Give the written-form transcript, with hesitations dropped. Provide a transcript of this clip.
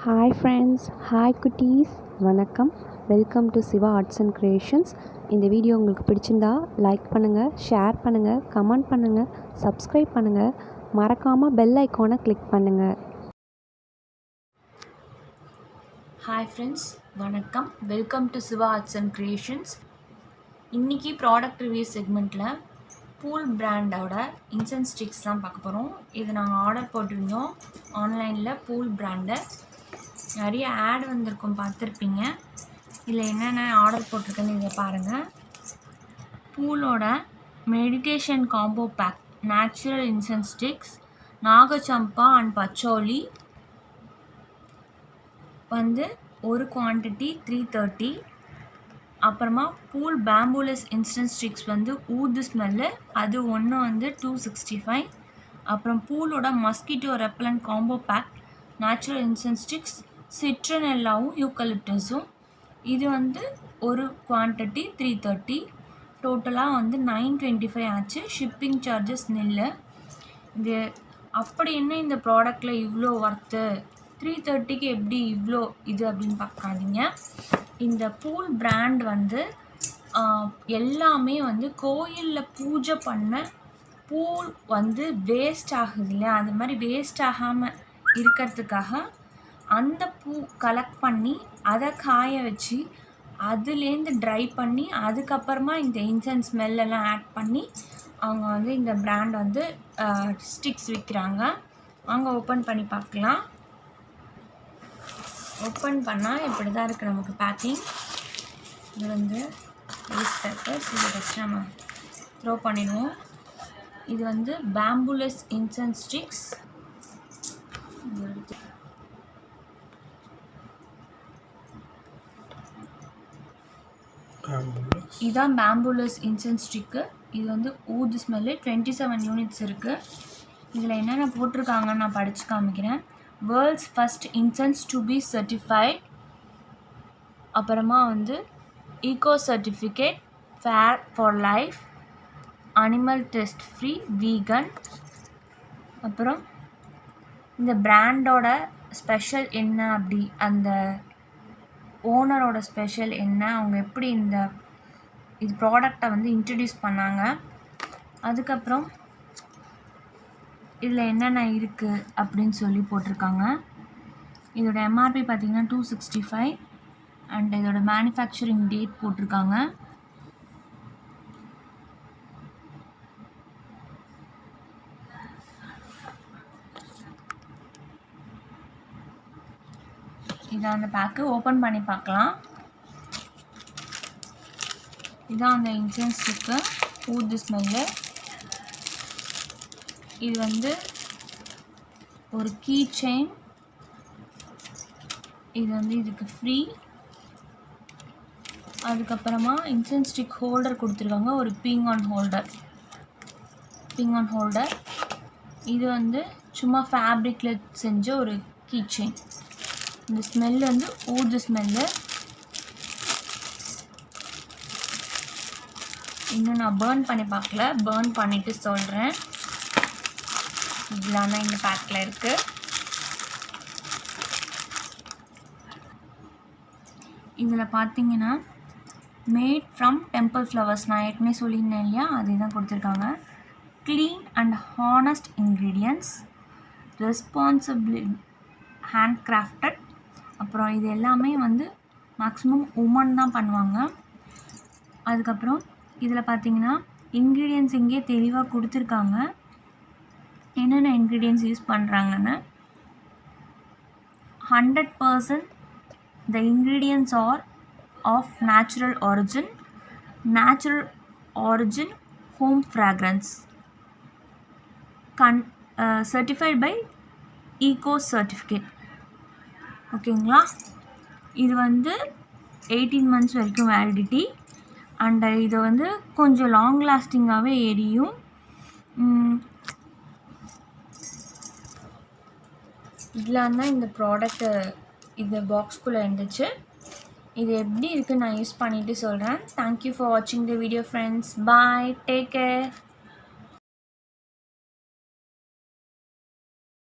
Hi friends, hi குட்டீஸ், வணக்கம். Welcome to Siva arts and creations. இந்த வீடியோ உங்களுக்கு பிடிச்சிருந்தா லைக் பண்ணுங்கள், ஷேர் பண்ணுங்கள், கமெண்ட் பண்ணுங்கள், சப்ஸ்கிரைப் பண்ணுங்கள், மறக்காமல் பெல் ஐக்கானை கிளிக் பண்ணுங்கள். ஹாய் ஃப்ரெண்ட்ஸ், வணக்கம். Welcome to Siva arts and creations. இன்றைக்கி ப்ராடக்ட் ரிவ்யூ செக்மெண்ட்டில் பூல் பிராண்டோட இன்சென்ஸ் ஸ்டிக்ஸ்லாம் பார்க்க போகிறோம். இது நாங்கள் ஆர்டர் போட்டிருந்தோம் ஆன்லைனில். பூல் பிராண்டை நிறைய ஆட் வந்திருக்கும், பார்த்துருப்பீங்க. இதில் என்னென்ன ஆர்டர் போட்டிருக்குன்னு இதை பாருங்கள். பூலோட meditation combo pack natural incense sticks, Nagchampa and patchouli வந்து ஒரு குவான்டிட்டி 330. அப்புறமா பூல் பேம்பூலஸ் இன்ஸ்டன்ட் ஸ்டிக்ஸ் வந்து ஊது ஸ்மெல்லு, அது ஒன்று வந்து 265. அப்புறம் பூலோட mosquito repellent combo pack natural incense sticks, சிட்ரனெல்லாவும் யூக்கலிப்டஸும், இது வந்து ஒரு குவான்டிட்டி 330. டோட்டலாக வந்து 925 ஆச்சு. ஷிப்பிங் சார்ஜஸ் நில்லு. இது அப்படி என்ன இந்த ப்ராடக்டில் இவ்வளோ ஒர்த்து, 330க்கு எப்படி இவ்வளோ இது அப்படின்னு பார்க்காதீங்க. இந்த பூல் பிராண்ட் வந்து எல்லாமே வந்து கோயிலில் பூஜை பண்ண பூல் வந்து வேஸ்ட் ஆகுது இல்லையா, அது மாதிரி வேஸ்ட் ஆகாமல் இருக்கிறதுக்காக அந்த பூ கலெக்ட் பண்ணி அதை காய வச்சு அதுலேருந்து ட்ரை பண்ணி அதுக்கப்புறமா இந்த இன்சென்ஸ் ஸ்மெல்லெல்லாம் ஆட் பண்ணி அவங்க வந்து இந்த பிராண்ட் வந்து ஸ்டிக்ஸ் விற்கிறாங்க. வாங்க ஓப்பன் பண்ணி பார்க்கலாம். ஓப்பன் பண்ணால் இப்படி தான் இருக்குது நமக்கு பேக்கிங். இது வந்து வேஸ்ட் பேப்பர்ஸ், இதை ஃபஸ்ட்டு நம்ம த்ரோ பண்ணிடுவோம். இது வந்து பேம்புலஸ் இன்சென்ஸ் ஸ்டிக்ஸ். இதுதான் பேம்புலஸ் இன்சென்ஸ் ஸ்டிக்கு. இது வந்து ஊது ஸ்மெல்லு. 27 யூனிட்ஸ் இருக்குது. இதில் என்னென்ன போட்டிருக்காங்கன்னு நான் படித்து காமிக்கிறேன். World's first incense to be certified, அப்புறமா வந்து eco certificate, fair for life, animal test free, vegan. அப்புறம் இந்த பிராண்டோட ஸ்பெஷல் என்ன, அப்படி அந்த ஓனரோட ஸ்பெஷல் என்ன, அவங்க எப்படி இது ப்ராடக்டை வந்து இன்ட்ரடியூஸ் பண்ணாங்க, அதுக்கப்புறம் இதில் என்னென்ன இருக்குது அப்படின்னு சொல்லி போட்டிருக்காங்க. இதோட எம்ஆர்பி பார்த்திங்கன்னா 265 அண்ட் இதோட மேனுஃபேக்சரிங் டேட் போட்டிருக்காங்க. இதான் அந்த பேக்கு. ஓப்பன் பண்ணி பார்க்கலாம். இதான் அந்த இன்சென்ஸ் ஸ்டிக்கு, ஊது ஸ்மெல்லு. இது வந்து ஒரு கீ செயின். இது வந்து இதுக்கு ஃப்ரீ. அதுக்கப்புறமா இன்சென்ஸ் ஸ்டிக் ஹோல்டர் கொடுத்துருக்காங்க, ஒரு பிங் ஆன் ஹோல்டர். இது வந்து சும்மா ஃபேப்ரிக்கில் செஞ்ச ஒரு கீ செயின். இந்த ஸ்மெல் வந்து ஊது ஸ்மெல்லு. இன்னும் நான் பேர்ன் பண்ணி பார்க்கல, பேர்ன் பண்ணிவிட்டு சொல்கிறேன். இதெல்லாம் இந்த பேக்கில் இருக்குது. இதில் பார்த்தீங்கன்னா மேட் ஃப்ரம் டெம்பிள் ஃப்ளவர்ஸ், நான் ஏற்கனவே சொல்லியிருந்தேன் இல்லையா, அதே தான் கொடுத்துருக்காங்க. Clean and honest ingredients, responsibly hand crafted. அப்புறம் இது எல்லாமே வந்து மேக்ஸிமம் உமன் தான் பண்ணுவாங்க. அதுக்கப்புறம் இதில் பார்த்தீங்கன்னா இன்க்ரீடியன்ட்ஸ் இங்கே தெளிவாக கொடுத்துருக்காங்க, என்னென்ன இன்க்ரீடியன்ட்ஸ் யூஸ் பண்ணுறாங்கன்னு. 100% the ingredients are of natural origin home fragrance, certified by eco certificate. ஓகேங்களா. இது வந்து 18 months வரைக்கும் வேலிடிட்டி. அண்ட் இதை வந்து கொஞ்சம் லாங் லாஸ்டிங்காகவே எரியும். இதெல்லாம் தான் இந்த ப்ராடக்ட்டு இந்த பாக்ஸ்குள்ளே இருந்துச்சு. இது எப்படி இருக்குன்னு நான் யூஸ் பண்ணிவிட்டு சொல்கிறேன். தேங்க்யூ ஃபார் வாட்சிங் the video friends. Bye, take care.